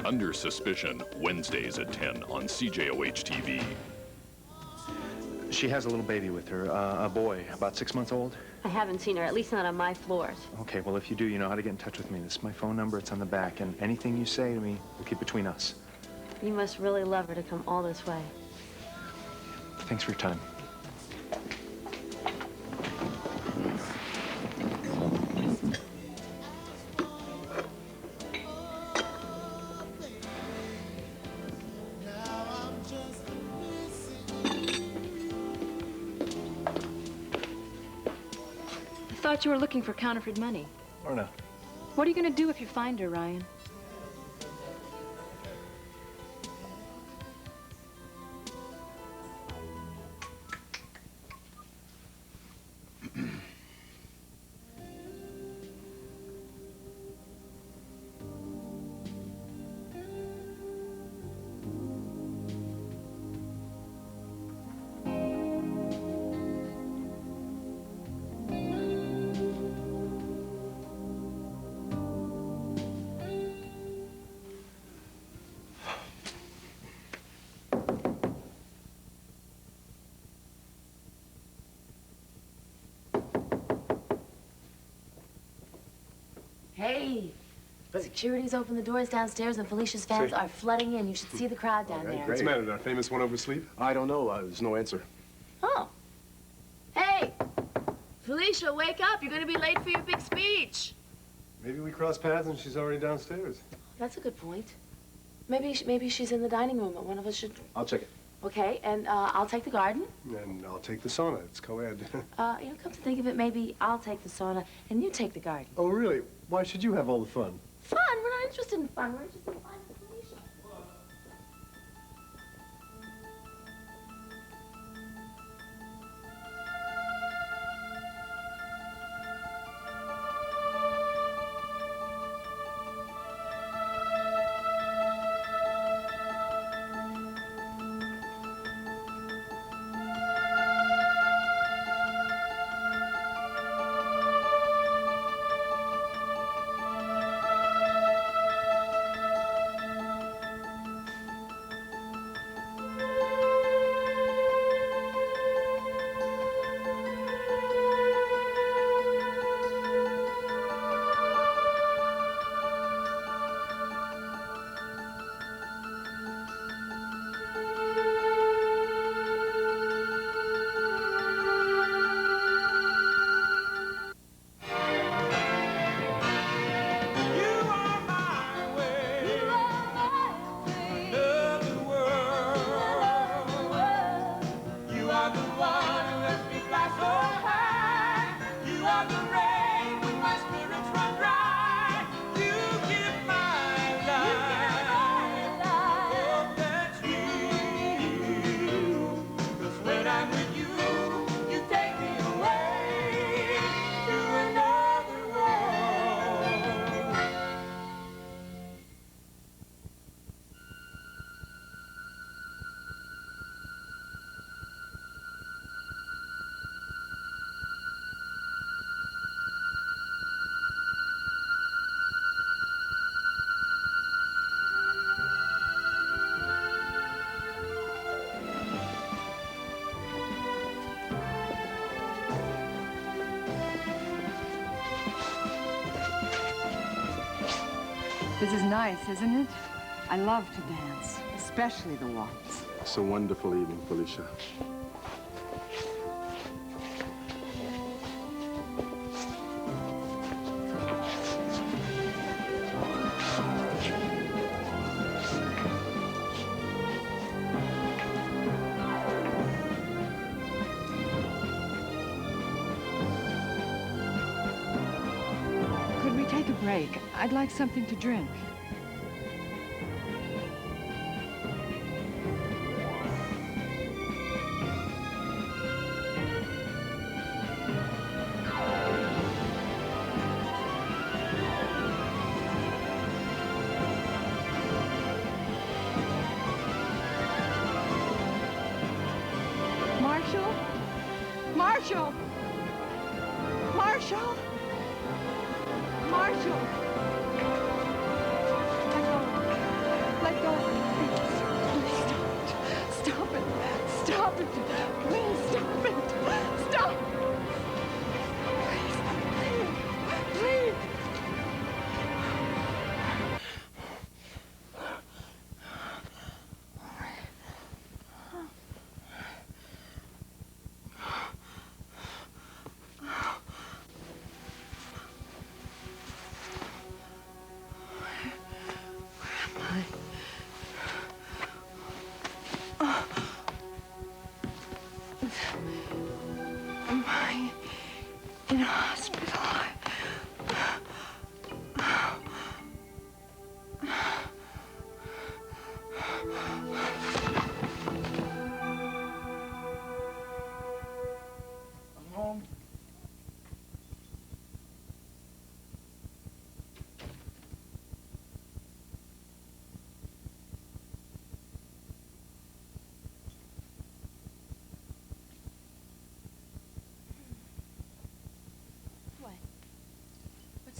Under Suspicion, Wednesdays at 10 on CJOH TV. She has a little baby with her, a boy, about 6 months old. I haven't seen her, at least not on my floors. Okay, well, if you do, you know how to get in touch with me. This is my phone number. It's on the back. And anything you say to me, we'll keep between us. You must really love her to come all this way. Thanks for your time. I thought you were looking for counterfeit money. Or no. What are you going to do if you find her, Ryan? Hey, security's opened the doors downstairs and Felicia's fans are flooding in. You should see the crowd down there. What's the matter? Did our famous one oversleep? I don't know. There's no answer. Oh. Hey, Felicia, wake up. You're going to be late for your big speech. Maybe we crossed paths and she's already downstairs. That's a good point. Maybe she's in the dining room, but one of us should... I'll check it. Okay, and I'll take the garden. And I'll take the sauna. It's co-ed. Come to think of it, maybe I'll take the sauna and you take the garden. Oh, really? Why should you have all the fun? Fun? We're not interested in fun. We're interested in finding Felicia. This is nice, isn't it? I love to dance, especially the waltz. It's a wonderful evening, Felicia. Could we take a break? I'd like something to drink. Marshall? Marshall! Marshall! Marshall!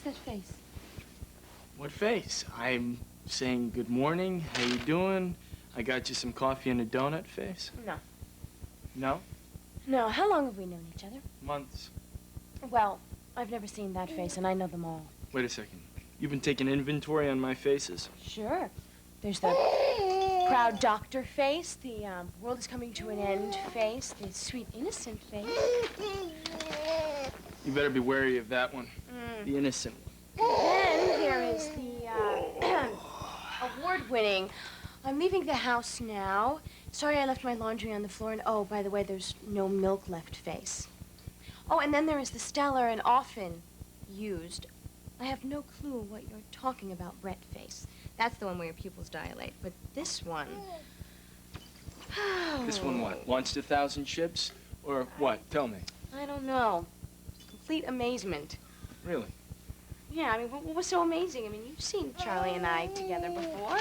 that face? What face? I'm saying good morning, how you doing? I got you some coffee and a donut face? No. No? No, how long have we known each other? Months. Well, I've never seen that face, and I know them all. Wait a second. You've been taking inventory on my faces? Sure. There's the proud doctor face, the world is coming to an end face, the sweet innocent face. You better be wary of that one. The innocent one. Then there is the award-winning, I'm leaving the house now. Sorry I left my laundry on the floor, and oh, by the way, there's no milk left face. Oh, and then there is the stellar and often used, I have no clue what you're talking about, Brett face. That's the one where your pupils dilate. But this one... This one what? Launched 1,000 ships? Or what? Tell me. I don't know. Complete amazement. Really? Yeah, I mean, what was so amazing? I mean, you've seen Charlie and I together before.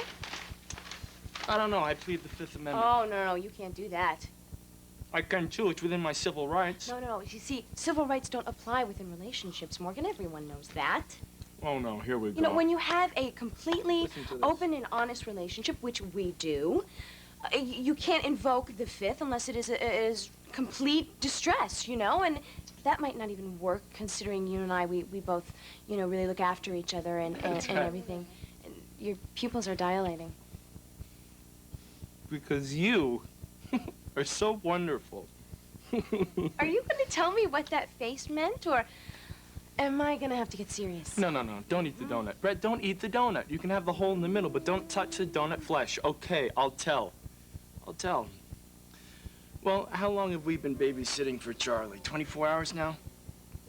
I don't know. I plead the Fifth Amendment. Oh, no, you can't do that. I can too. It's within my civil rights. No. You see, civil rights don't apply within relationships, Morgan. Everyone knows that. Oh, no. Here we go. You know, when you have a completely Listen to this. open and honest relationship, which we do, you can't invoke the Fifth unless it is complete distress, you know? And that might not even work, considering you and I, we both, you know, really look after each other and everything. And your pupils are dilating. Because you are so wonderful. Are you going to tell me what that face meant, or am I going to have to get serious? No. Don't eat the donut. Brett, don't eat the donut. You can have the hole in the middle, but don't touch the donut flesh. Okay, I'll tell. Well, how long have we been babysitting for Charlie? 24 hours now?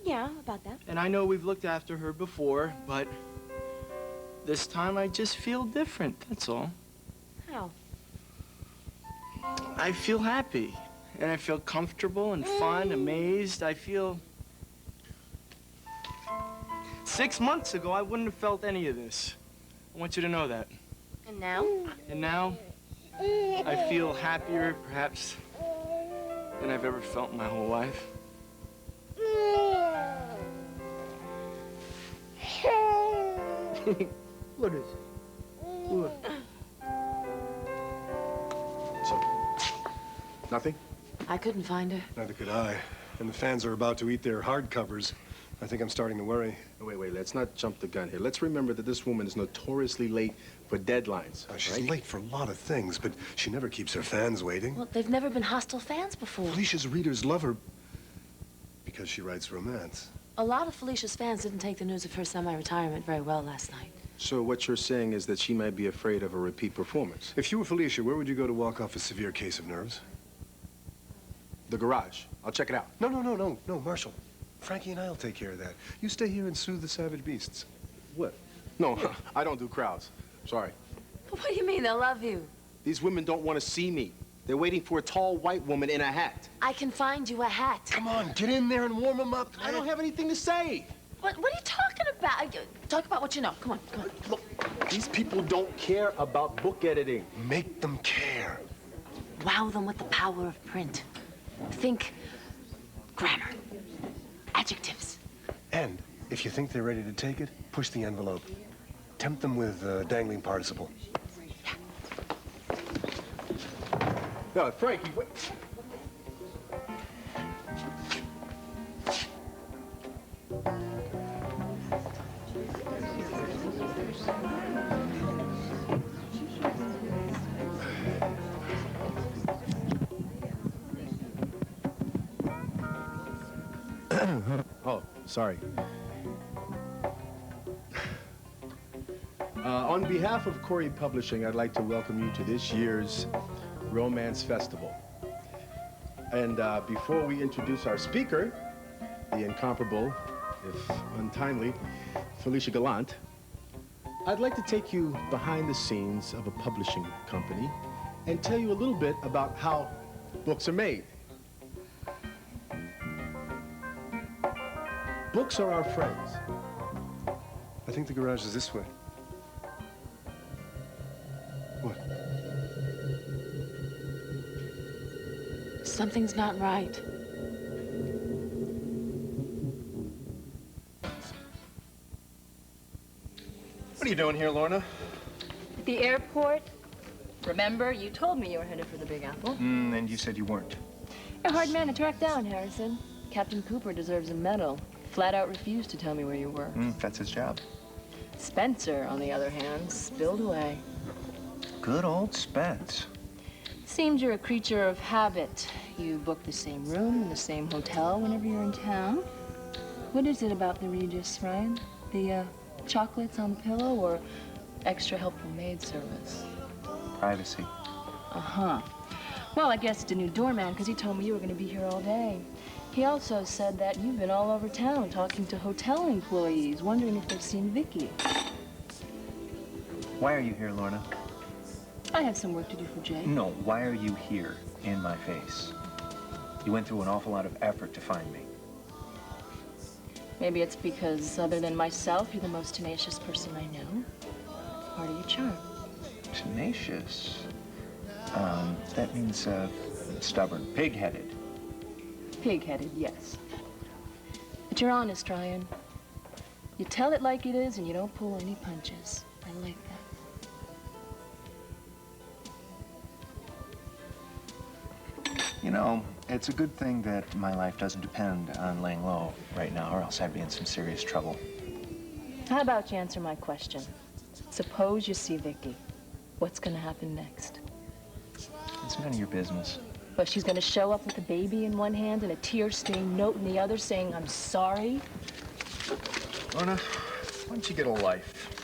Yeah, about that. And I know we've looked after her before, but this time I just feel different, that's all. How? I feel happy, and I feel comfortable and fun, amazed. I feel... 6 months ago, I wouldn't have felt any of this. I want you to know that. And now? And now, I feel happier, perhaps, than I've ever felt in my whole life. What is it? What? So, nothing? I couldn't find her. Neither could I. And the fans are about to eat their hardcovers. I think I'm starting to worry. Wait, let's not jump the gun here. Let's remember that this woman is notoriously late for deadlines. She's right? late for a lot of things, but she never keeps her fans waiting. Well, they've never been hostile fans before. Felicia's readers love her because she writes romance. A lot of Felicia's fans didn't take the news of her semi-retirement very well last night. So what you're saying is that she might be afraid of a repeat performance. If you were Felicia, where would you go to walk off a severe case of nerves? The garage. I'll check it out. No, Marshall. Frankie and I'll take care of that. You stay here and soothe the savage beasts. What? No, I don't do crowds. Sorry. What do you mean, they'll love you? These women don't want to see me. They're waiting for a tall white woman in a hat. I can find you a hat. Come on, get in there and warm them up. I don't have anything to say. What are you talking about? Talk about what you know. Come on. Look, these people don't care about book editing. Make them care. Wow them with the power of print. Think grammar, adjectives. And if you think they're ready to take it, push the envelope. Tempt them with a dangling participle. No, Frankie, wait. Oh, sorry. On behalf of Corey Publishing, I'd like to welcome you to this year's Romance Festival. And before we introduce our speaker, the incomparable, if untimely, Felicia Gallant, I'd like to take you behind the scenes of a publishing company and tell you a little bit about how books are made. Books are our friends. I think the garage is this way. What? Something's not right. are you doing here, Lorna? At the airport. Remember, you told me you were headed for the Big Apple. And you said you weren't. You're a hard man to track down, Harrison. Captain Cooper deserves a medal. Flat out refused to tell me where you were. That's his job. Spencer, on the other hand, spilled away. Good old Spence. Seems you're a creature of habit. You book the same room in the same hotel whenever you're in town. What is it about the Regis, Ryan? The chocolates on the pillow or extra helpful maid service? Privacy. Uh-huh. Well, I guess it's a new doorman because he told me you were going to be here all day. He also said that you've been all over town talking to hotel employees, wondering if they've seen Vicky. Why are you here, Lorna? I have some work to do for Jay. No, why are you here in my face? You went through an awful lot of effort to find me. Maybe it's because, other than myself, you're the most tenacious person I know. It's part of your charm. Tenacious? That means, stubborn, pig-headed. Pig-headed, yes. But you're honest, Ryan. You tell it like it is, and you don't pull any punches. I like that. You know, it's a good thing that my life doesn't depend on laying low right now, or else I'd be in some serious trouble. How about you answer my question? Suppose you see Vicky. What's gonna happen next? It's none of your business. Well, she's gonna show up with a baby in one hand and a tear-stained note in the other saying, "I'm sorry." Lorna, why don't you get a life?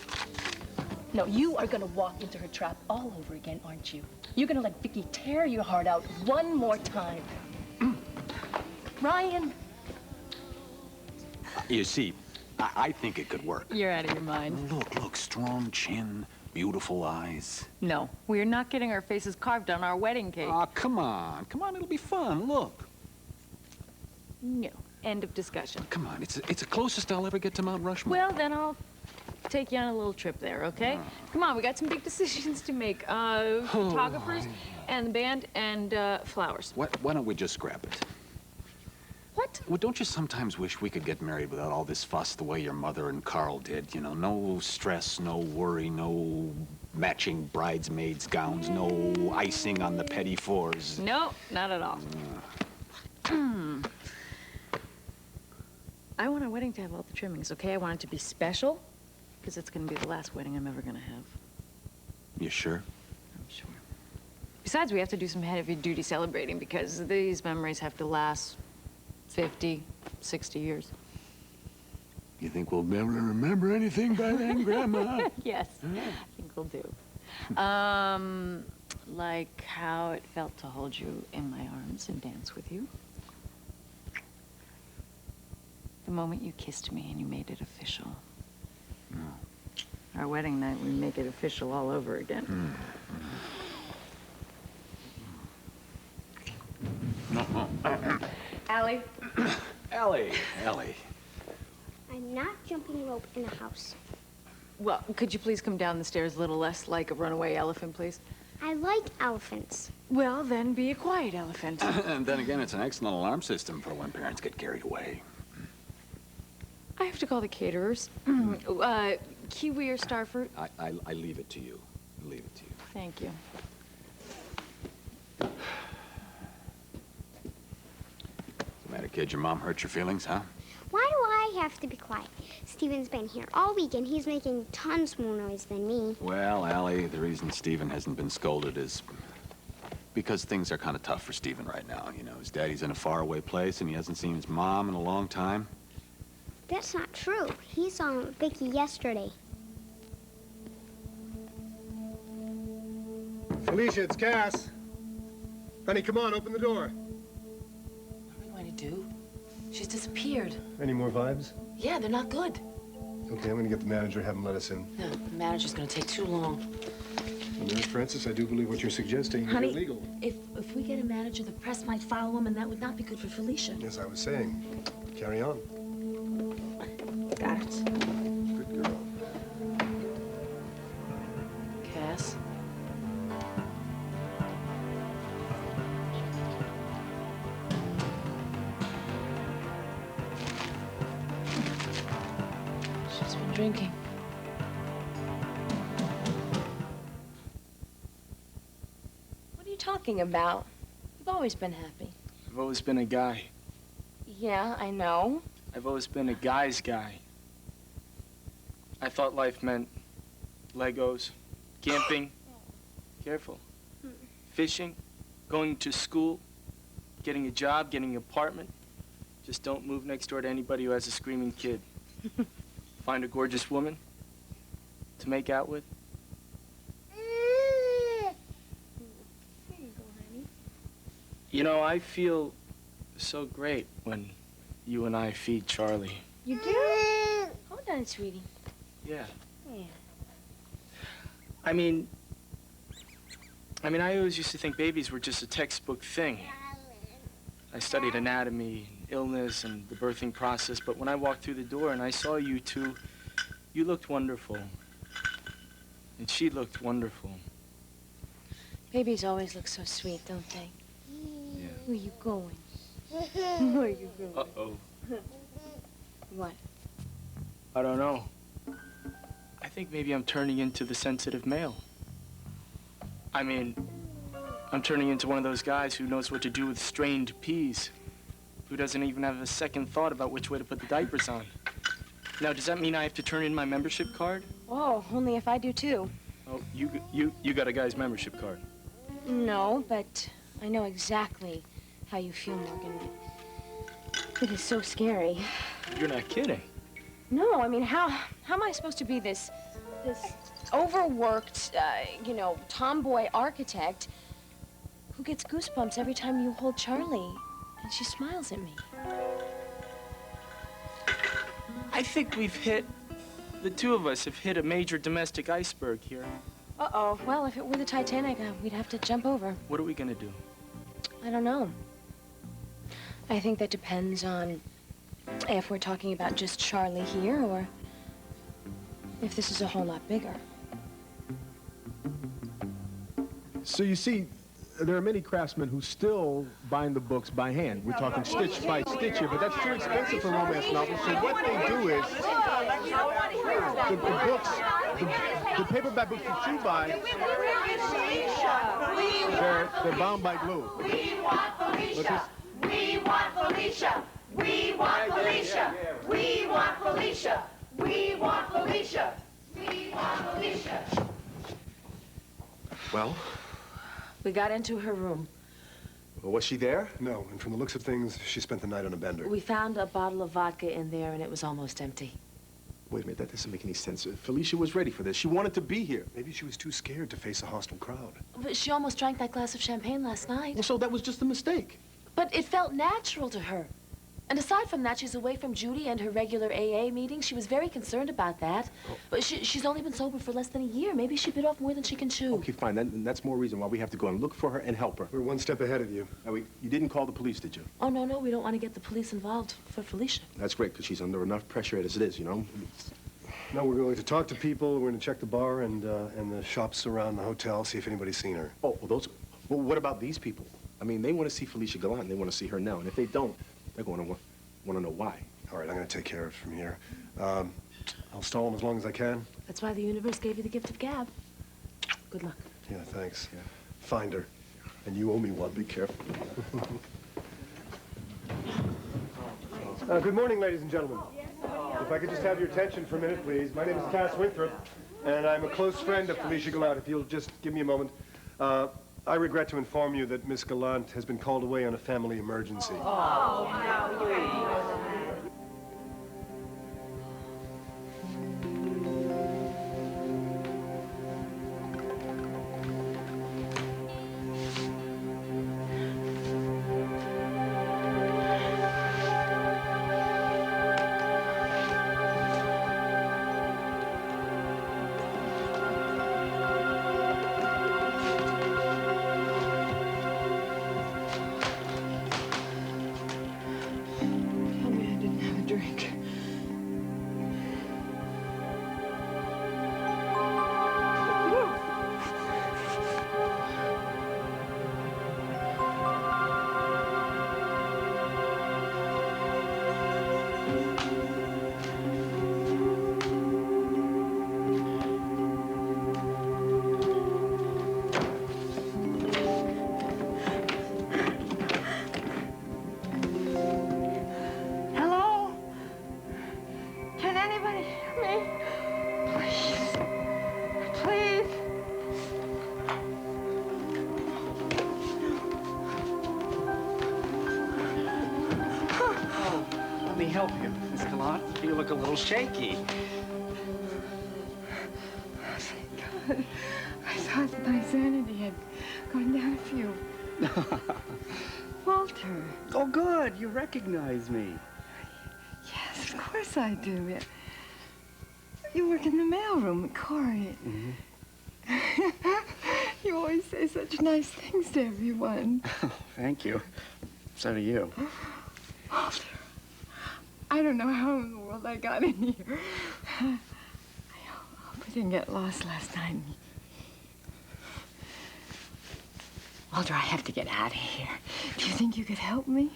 No, you are gonna walk into her trap all over again, aren't you? You're gonna let Vicky tear your heart out one more time. Ryan. You see, I think it could work. You're out of your mind. Look, strong chin, beautiful eyes. No, we're not getting our faces carved on our wedding cake. Oh, come on, it'll be fun, look. No, end of discussion. Come on, it's the closest I'll ever get to Mount Rushmore. Well, then I'll take you on a little trip there, okay? Come on, we got some big decisions to make. Photographers and the band and flowers. Why don't we just scrap it? What? Well, don't you sometimes wish we could get married without all this fuss the way your mother and Carl did? You know, no stress, no worry, no matching bridesmaids' gowns, no icing on the petit fours. No, not at all. I want our wedding to have all the trimmings, okay? I want it to be special, because it's going to be the last wedding I'm ever going to have. You sure? I'm sure. Besides, we have to do some heavy-duty celebrating, because these memories have to last 50, 60 years. You think we'll be able to remember anything by then, Grandma? Yes, I think we'll do. Like how it felt to hold you in my arms and dance with you. The moment you kissed me and you made it official. Our wedding night, we make it official all over again. Allie. Ellie. I'm not jumping rope in the house. Well, could you please come down the stairs a little less like a runaway elephant, please? I like elephants. Well, then be a quiet elephant. And then again, it's an excellent alarm system for when parents get carried away. I have to call the caterers. Kiwi or starfruit? I leave it to you. Thank you. What's the matter, kid? Your mom hurt your feelings, huh? Why do I have to be quiet? Steven's been here all week and he's making tons more noise than me. Well, Allie, the reason Steven hasn't been scolded is because things are kind of tough for Steven right now. You know, his daddy's in a faraway place and he hasn't seen his mom in a long time. That's not true. He saw Vicky yesterday. Felicia, it's Cass. Honey, come on, open the door. What are we going to do? She's disappeared. Any more vibes? Yeah, they're not good. Okay, I'm gonna get the manager, have him let us in. No, the manager's going to take too long. Well, Nurse Francis, I do believe what you're suggesting is illegal. If we get a manager, the press might follow him, and that would not be good for Felicia. As I was saying, carry on. Got it. Good girl. Cass? She's been drinking. talking about? You've always been happy. I've always been a guy. Yeah, I know. I've always been a guy's guy. I thought life meant Legos, camping, careful, fishing, going to school, getting a job, getting an apartment. Just don't move next door to anybody who has a screaming kid. Find a gorgeous woman to make out with. You know, I feel so great when you and I feed Charlie. You do? Hold on, sweetie. Yeah. Yeah. I mean, I always used to think babies were just a textbook thing. I studied anatomy, illness, and the birthing process, but when I walked through the door and I saw you two, you looked wonderful. And she looked wonderful. Babies always look so sweet, don't they? Yeah. Where you going? Where you going? Uh-oh. What? I don't know. I think maybe I'm turning into the sensitive male. I mean, I'm turning into one of those guys who knows what to do with strained peas, who doesn't even have a second thought about which way to put the diapers on. Now, does that mean I have to turn in my membership card? Oh, only if I do too. Oh, you got a guy's membership card. No, but I know exactly how you feel, Morgan. It is so scary. You're not kidding. No, I mean, how am I supposed to be this overworked, tomboy architect who gets goosebumps every time you hold Charlie and she smiles at me? I think the two of us have hit a major domestic iceberg here. Uh-oh. Well, if it were the Titanic, we'd have to jump over. What are we gonna do? I don't know. I think that depends on if we're talking about just Charlie here or if this is a whole lot bigger. So you see, there are many craftsmen who still bind the books by hand. We're talking stitch by stitch here, but that's too expensive for romance novels. So what they do is, the books, the paperback books that you buy, they're bound by glue. We want Felicia. We want Felicia. We want Felicia. We want Felicia. We want Felicia. We want Felicia. Well? We got into her room. Well, was she there? No, and from the looks of things, she spent the night on a bender. We found a bottle of vodka in there, and it was almost empty. Wait a minute, that doesn't make any sense. Felicia was ready for this. She wanted to be here. Maybe she was too scared to face a hostile crowd. But she almost drank that glass of champagne last night. Well, so that was just a mistake. But it felt natural to her. And aside from that, she's away from Judy and her regular AA meetings. She was very concerned about that. Oh. But she's only been sober for less than a year. Maybe she bit off more than she can chew. Okay, fine. That's more reason why we have to go and look for her and help her. We're one step ahead of you. Now, you didn't call the police, did you? Oh, no, we don't want to get the police involved for Felicia. That's great, because she's under enough pressure as it is, you know? No, we're going to talk to people. We're going to check the bar and the shops around the hotel, see if anybody's seen her. Oh, well, what about these people? I mean, they want to see Felicia Gallant, and they want to see her now. And if they don't, they're going to want to know why. All right, I'm going to take care of it from here. I'll stall them as long as I can. That's why the universe gave you the gift of gab. Good luck. Yeah, thanks. Yeah. Find her. And you owe me one. Be careful. Good morning, ladies and gentlemen. If I could just have your attention for a minute, please. My name is Cass Winthrop, and I'm a close friend of Felicia Gallant. If you'll just give me a moment. I regret to inform you that Miss Gallant has been called away on a family emergency. Oh, how help you, Miss Gallant? You look a little shaky. Thank God. I thought my sanity had gone down a few. Walter. Oh, good. You recognize me. Yes, of course I do. You work in the mailroom at Corey. Mm-hmm. You always say such nice things to everyone. Thank you. So do you. Walter, I don't know how in the world I got in here. I hope I didn't get lost last night. Walter, I have to get out of here. Do you think you could help me?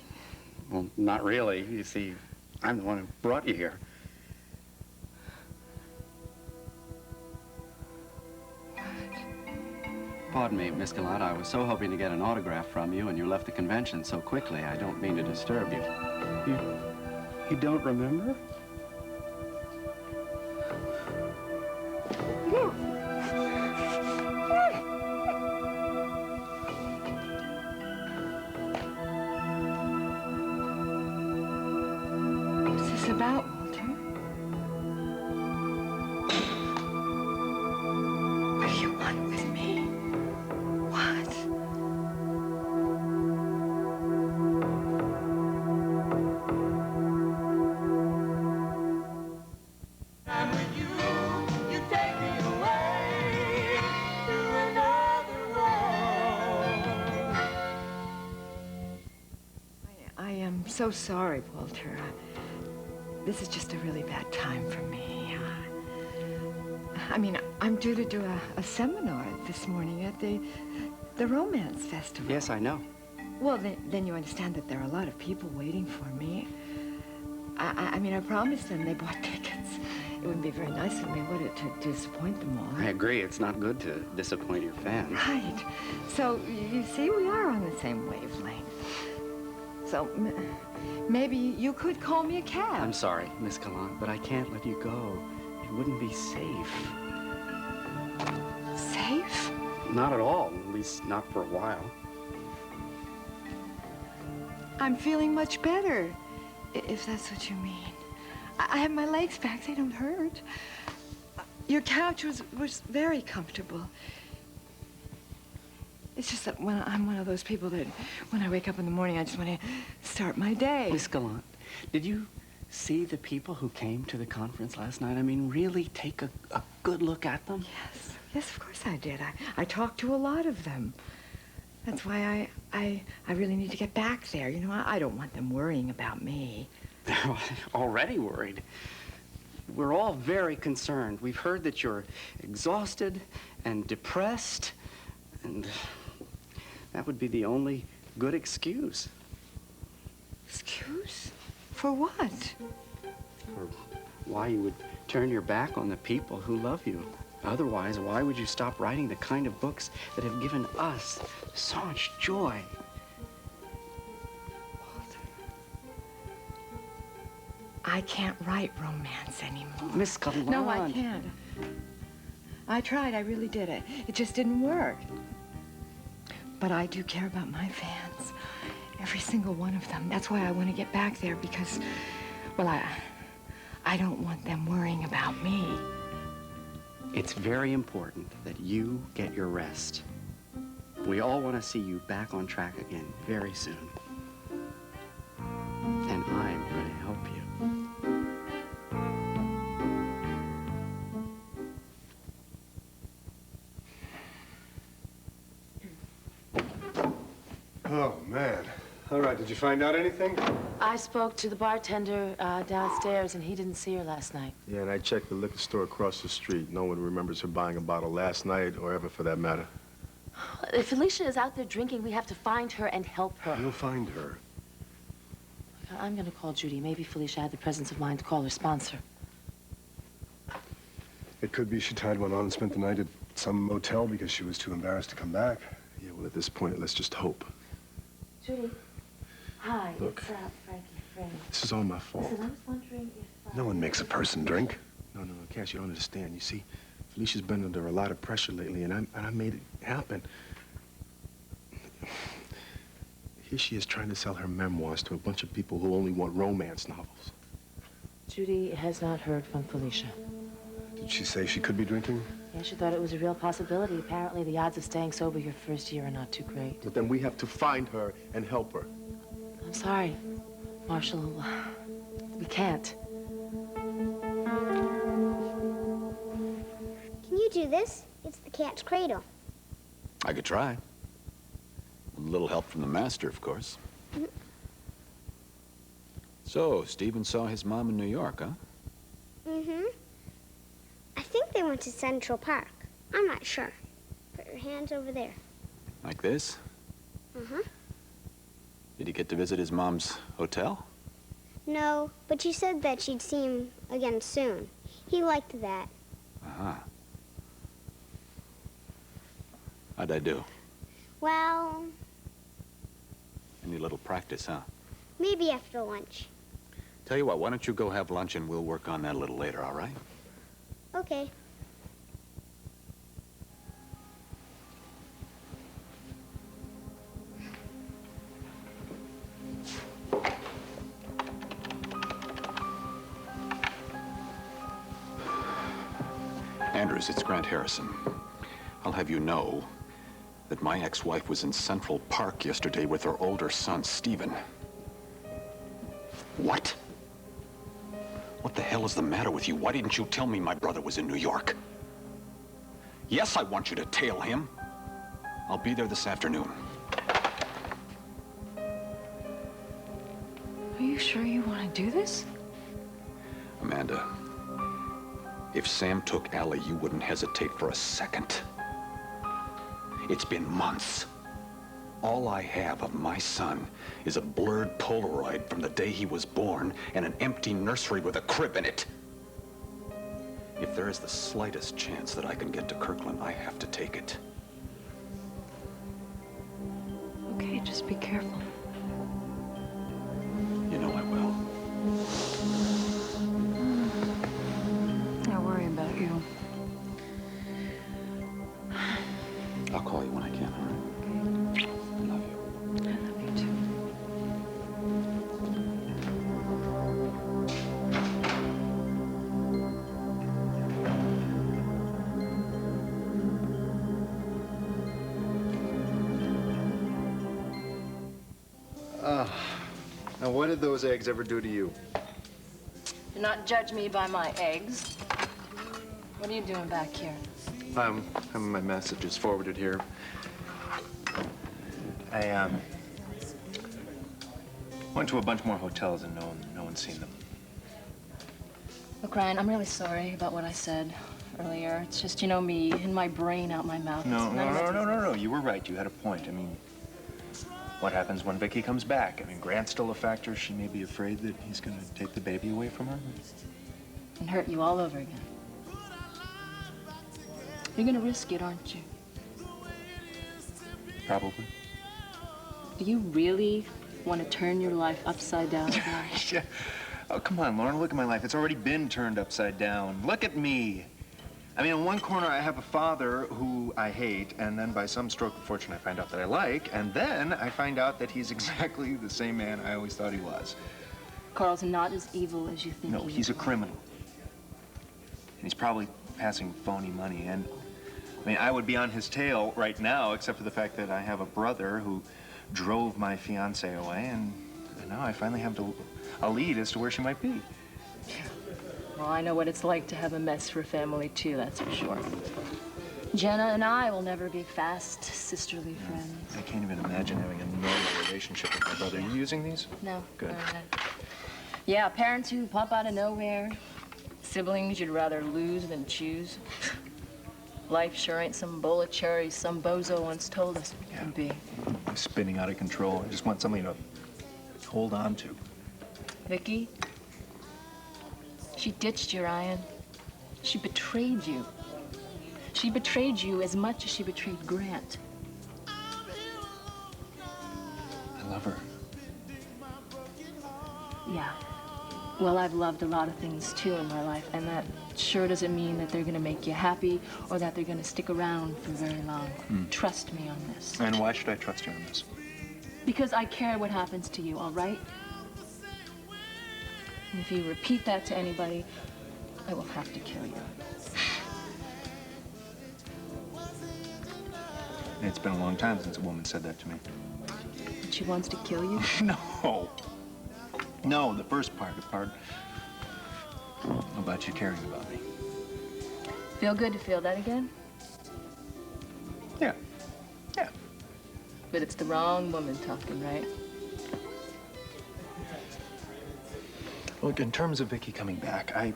Well, not really. You see, I'm the one who brought you here. Pardon me, Miss Gallant. I was so hoping to get an autograph from you, and you left the convention so quickly. I don't mean to disturb you. You don't remember? What's this about, Walter? What do you want with me? What? I'm with you, you take me away to another world. I am so sorry, Walter. This is just a really bad time for me. I mean, I'm due to do a seminar this morning at the Romance Festival. Yes, I know. Well, then you understand that there are a lot of people waiting for me. I mean, I promised them they bought tickets. It wouldn't be very nice of me, would it, to disappoint them all? I agree. It's not good to disappoint your fans. Right. So, you see, we are on the same wavelength. So, maybe you could call me a cab. I'm sorry, Miss Gallant, but I can't let you go. It wouldn't be safe. Safe? Not at all. At least not for a while. I'm feeling much better, if that's what you mean. I have my legs back. They don't hurt. Your couch was very comfortable. It's just that I'm one of those people that when I wake up in the morning, I just want to start my day. Miss Gallant, did you see the people who came to the conference last night? I mean, really take a good look at them? Yes. Yes, of course I did. I talked to a lot of them. That's why I really need to get back there. You know, I don't want them worrying about me. They're already worried. We're all very concerned. We've heard that you're exhausted and depressed, and that would be the only good excuse. Excuse? For what? For why you would turn your back on the people who love you. Otherwise, why would you stop writing the kind of books that have given us so much joy? I can't write romance anymore. Miss Gallant. No, I can't. I tried, I really did it. It just didn't work. But I do care about my fans. Every single one of them. That's why I want to get back there because, well, I don't want them worrying about me. It's very important that you get your rest. We all want to see you back on track again very soon. And I'm going to help you. Oh, man. All right, did you find out anything? I spoke to the bartender downstairs, and he didn't see her last night. Yeah, and I checked the liquor store across the street. No one remembers her buying a bottle last night or ever for that matter. If Felicia is out there drinking, we have to find her and help her. You'll find her. I'm going to call Judy. Maybe Felicia had the presence of mind to call her sponsor. It could be she tied one on and spent the night at some motel because she was too embarrassed to come back. Yeah, well, at this point, let's just hope. Judy. Hi, Look. it's Frankie Frame. This is all my fault. Listen, I was wondering if... No one makes a person drink. No, Cass, you don't understand. You see, Felicia's been under a lot of pressure lately, and I made it happen. Here she is trying to sell her memoirs to a bunch of people who only want romance novels. Judy has not heard from Felicia. Did she say she could be drinking? Yeah, she thought it was a real possibility. Apparently, the odds of staying sober your first year are not too great. But then we have to find her and help her. I'm sorry, Marshall. We can't. Can you do this? It's the cat's cradle. I could try. With a little help from the master, of course. So, Stephen saw his mom in New York, huh? Mm-hmm. I think they went to Central Park. I'm not sure. Put your hands over there. Like this? Uh-huh. Did he get to visit his mom's hotel? No, but you said that she'd see him again soon. He liked that. Uh-huh. How'd I do? Well, Any little practice, huh? maybe after lunch. Tell you what, why don't you go have lunch and we'll work on that a little later, all right? Okay. Andrews, it's Grant Harrison. I'll have you know that my ex-wife was in Central Park yesterday with her older son, Stephen. What? What the hell is the matter with you? Why didn't you tell me my brother was in New York? Yes, I want you to tail him. I'll be there this afternoon. Are you sure you want to do this? Amanda, if Sam took Allie, you wouldn't hesitate for a second. It's been months. All I have of my son is a blurred Polaroid from the day he was born and an empty nursery with a crib in it. If there is the slightest chance that I can get to Kirkland, I have to take it. Okay, just be careful. You know I will. I worry about you. I'll call you when I can, all right? I love you. I love you too. Now, what did those eggs ever do to you? Do not judge me by my eggs. What are you doing back here? I'm having my messages forwarded here. I went to a bunch more hotels and no one's seen them. Look, Ryan, I'm really sorry about what I said earlier. It's just, you know me, in my brain, out my mouth. No. You were right. You had a point. I mean, what happens when Vicky comes back? I mean, Grant's still a factor. She may be afraid that he's going to take the baby away from her. And hurt you all over again. You're gonna risk it, aren't you? Probably. Do you really want to turn your life upside down again? Yeah. Oh, come on, Lauren. Look at my life. It's already been turned upside down. Look at me. I mean, in one corner, I have a father who I hate, and then by some stroke of fortune, I find out that I like, and then I find out that he's exactly the same man I always thought he was. Carl's not as evil as you think. No, he's a criminal. And he's probably passing phony money, and I mean, I would be on his tail right now, except for the fact that I have a brother who drove my fiancée away, and now I finally have a lead as to where she might be. Well, I know what it's like to have a mess for a family, too, that's for sure. Jenna and I will never be fast, sisterly friends. I can't even imagine having a normal relationship with my brother. Are you using these? No. Good. Yeah, parents who pop out of nowhere. Siblings you'd rather lose than choose. Life sure ain't some bowl of cherries some bozo once told us it could be. I'm spinning out of control. I just want something to hold on to. Vicky, she ditched you, Ryan. She betrayed you. She betrayed you as much as she betrayed Grant. I love her. Yeah. Well, I've loved a lot of things, too, in my life, and that sure doesn't mean that they're going to make you happy or that they're going to stick around for very long. Trust me on this. And why should I trust you on this? Because I care what happens to you, all right? And if you repeat that to anybody, I will have to kill you. It's been a long time since a woman said that to me. And she wants to kill you? No. No, the first part about you caring about me. Feel good to feel that again? Yeah. Yeah. But it's the wrong woman talking, right? Look, in terms of Vicky coming back, I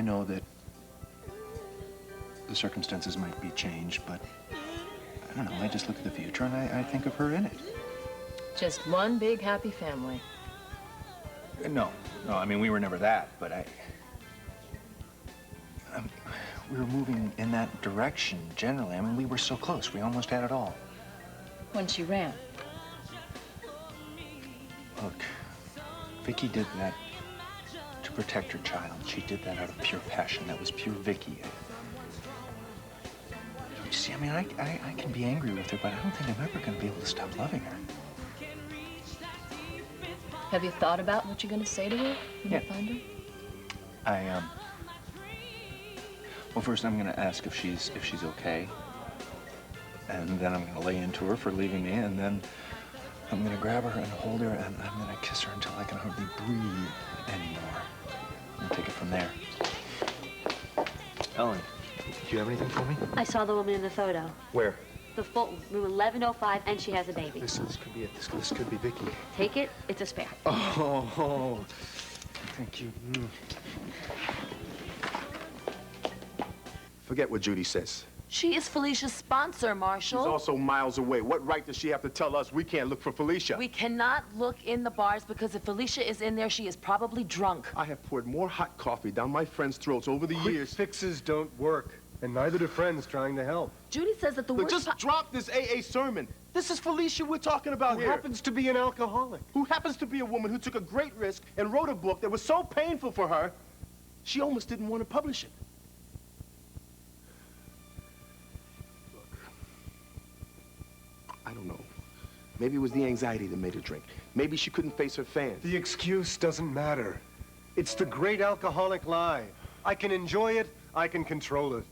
know that the circumstances might be changed, but I don't know, I just look at the future and I think of her in it. Just one big happy family. No, I mean, we were never that, but we were moving in that direction generally. I mean, we were so close, we almost had it all. When she ran. Look, Vicky did that to protect her child. She did that out of pure passion. That was pure Vicky. You see, I mean, I can be angry with her, but I don't think I'm ever going to be able to stop loving her. Have you thought about what you're going to say to her when you find her? Well, first I'm going to ask if she's okay. And then I'm going to lay into her for leaving me, and then I'm going to grab her and hold her, and I'm going to kiss her until I can hardly breathe anymore. And take it from there. Ellen, do you have anything for me? I saw the woman in the photo. Where? The Fulton, room 1105, and she has a baby. This could be it. This could be Vicky. Take it. It's a spare. Oh, thank you. Forget what Judy says. She is Felicia's sponsor, Marshall. She's also miles away. What right does she have to tell us we can't look for Felicia? We cannot look in the bars because if Felicia is in there, she is probably drunk. I have poured more hot coffee down my friends' throats over the years. Fixes don't work, and neither do friends trying to help. Judy says that the Look, worst... just drop this AA sermon. This is Felicia we're talking about Who here. happens to be an alcoholic. Who happens to be a woman who took a great risk and wrote a book that was so painful for her, she almost didn't want to publish it. I don't know. Maybe it was the anxiety that made her drink. Maybe she couldn't face her fans. The excuse doesn't matter. It's the great alcoholic lie. I can enjoy it, I can control it.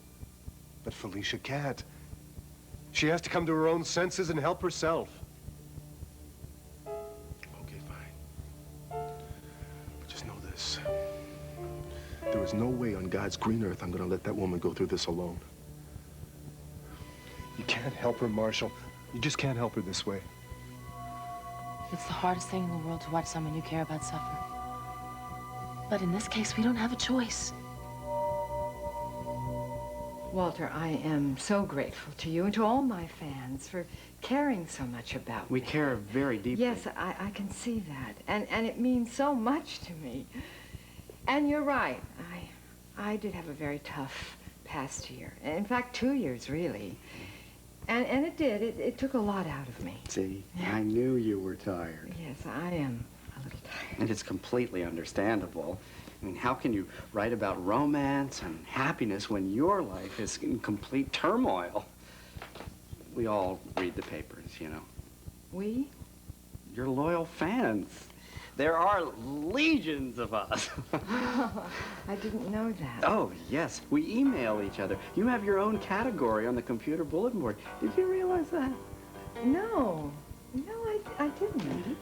But Felicia can't. She has to come to her own senses and help herself. Okay, fine. But just know this. There is no way on God's green earth I'm gonna let that woman go through this alone. You can't help her, Marshall. You just can't help her this way. It's the hardest thing in the world to watch someone you care about suffer. But in this case, we don't have a choice. Walter, I am so grateful to you and to all my fans for caring so much about We me. care very deeply. Yes, I can see that. And it means so much to me. And you're right. I did have a very tough past year. In fact, 2 years, really. And it did. It took a lot out of me. See, I knew you were tired. Yes, I am a little tired. And it's completely understandable. I mean, how can you write about romance and happiness when your life is in complete turmoil? We all read the papers, you know. We? Your loyal fans. There are legions of us. I didn't know that. Oh, yes. We email each other. You have your own category on the computer bulletin board. Did you realize that? No. No, I didn't.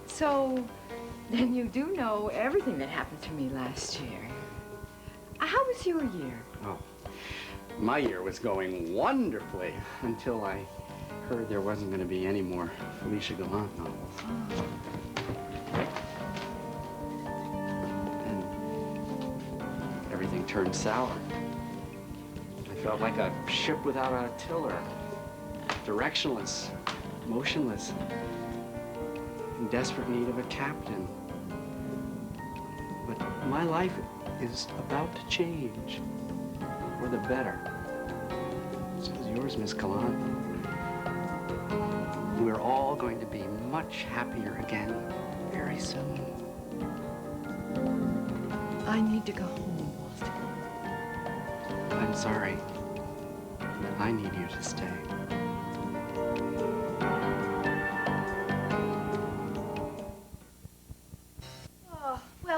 So, then you do know everything that happened to me last year. How was your year? Oh, my year was going wonderfully until I heard there wasn't going to be any more Felicia Gallant novels. And everything turned sour. I felt like a ship without a tiller, directionless, motionless, in desperate need of a captain. But my life is about to change for the better. So is yours, Miss Gallant. We're all going to be much happier again very soon. I need to go home, Walter. I'm sorry, but I need you to stay.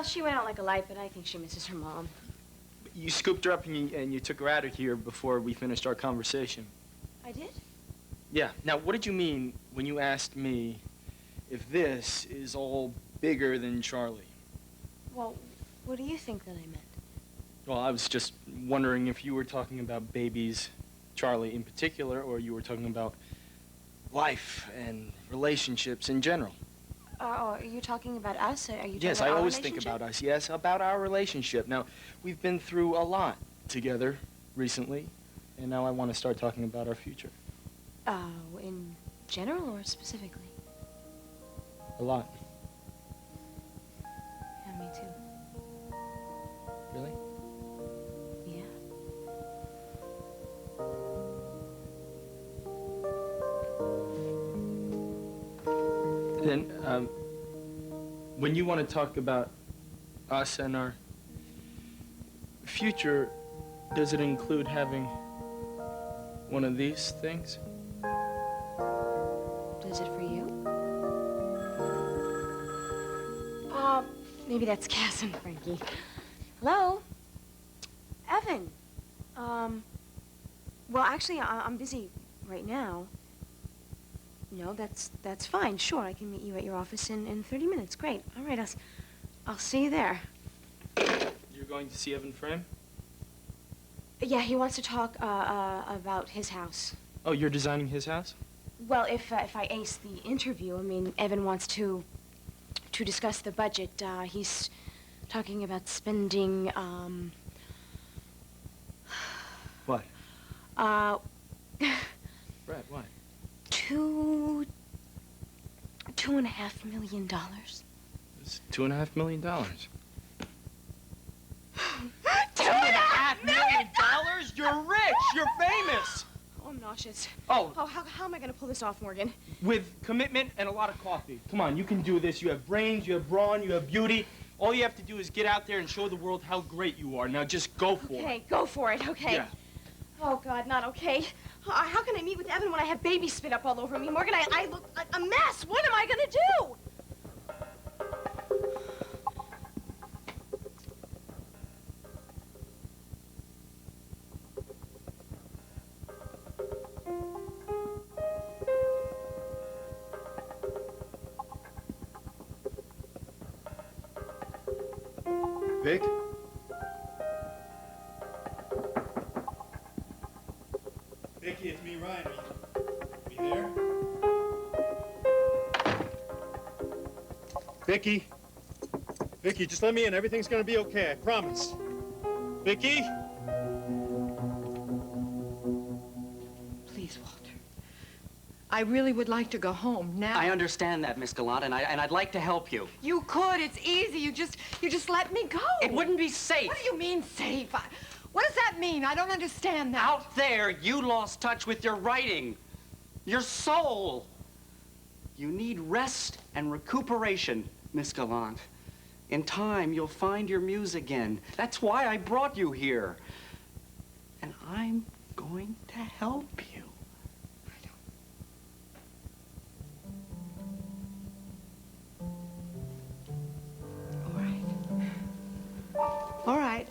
Well, she went out like a light, but I think she misses her mom. You scooped her up and you took her out of here before we finished our conversation. I did? Yeah. Now, what did you mean when you asked me if this is all bigger than Charlie? Well, what do you think that I meant? Well, I was just wondering if you were talking about babies, Charlie in particular, or you were talking about life and relationships in general. Are you talking about us? Are you talking Yes, about I our always think relationship? about us. Yes, about our relationship. Now, we've been through a lot together recently, and now I want to start talking about our future. In general or specifically? A lot. Yeah, me too. Really? Yeah. Then, when you want to talk about us and our future, does it include having one of these things? Does it for you? Maybe that's Cass and Frankie. Hello? Evan. Well, actually, I'm busy right now. No, that's fine. Sure, I can meet you at your office in 30 minutes. Great. All right, I'll see you there. You're going to see Evan Frame? Yeah, he wants to talk about his house. Oh, you're designing his house? Well, if I ace the interview, I mean, Evan wants to discuss the budget. He's talking about spending, What? Brad, what? $2.5 million. It's $2.5 million. $2.5 million? You're rich! You're famous! Oh, I'm nauseous. Oh. Oh, how am I gonna pull this off, Morgan? With commitment and a lot of coffee. Come on, you can do this. You have brains, you have brawn, you have beauty. All you have to do is get out there and show the world how great you are. Now just go for it. Okay, go for it, okay? Yeah. Oh, God, not okay. How can I meet with Evan when I have baby spit up all over me? Morgan, I look a mess. What am I gonna do? Vic? Vicky, it's me, Ryan. Are you there? Vicky? Vicky, just let me in. Everything's gonna be okay, I promise. Vicky? Please, Walter. I really would like to go home now. I understand that, Miss Gallant, and I'd like to help you. You could. It's easy. You just let me go. It wouldn't be safe. What do you mean safe? What does that mean? I don't understand that. Out there, you lost touch with your writing, your soul. You need rest and recuperation, Miss Gallant. In time, you'll find your muse again. That's why I brought you here. And I'm going to help you. All right.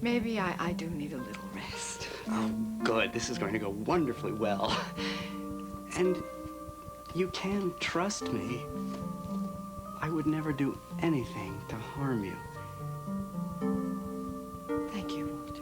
Maybe I do need a little rest. Oh, good. This is going to go wonderfully well. And you can trust me. I would never do anything to harm you. Thank you, Walter.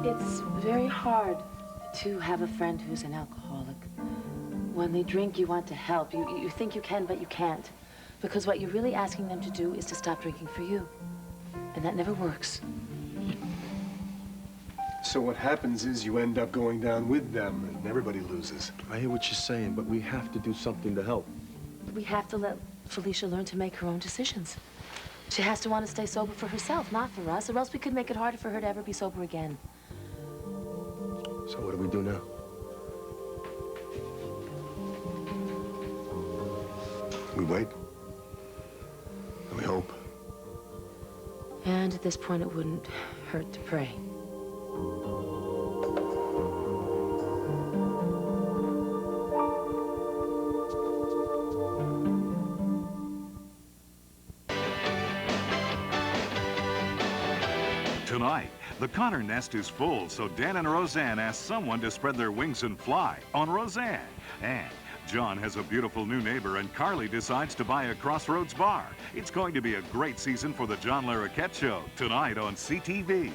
It's very hard to have a friend who's an alcoholic. When they drink, you want to help. You think you can, but you can't. Because what you're really asking them to do is to stop drinking for you. And that never works. So what happens is you end up going down with them, and everybody loses. I hear what you're saying, but we have to do something to help. We have to let Felicia learn to make her own decisions. She has to want to stay sober for herself, not for us, or else we could make it harder for her to ever be sober again. So what do we do now? We wait. And we hope. And at this point, it wouldn't hurt to pray. Tonight, the Connor nest is full, so Dan and Roseanne ask someone to spread their wings and fly on Roseanne. And John has a beautiful new neighbor, and Carly decides to buy a Crossroads bar. It's going to be a great season for the John Larroquette Show, tonight on CTV.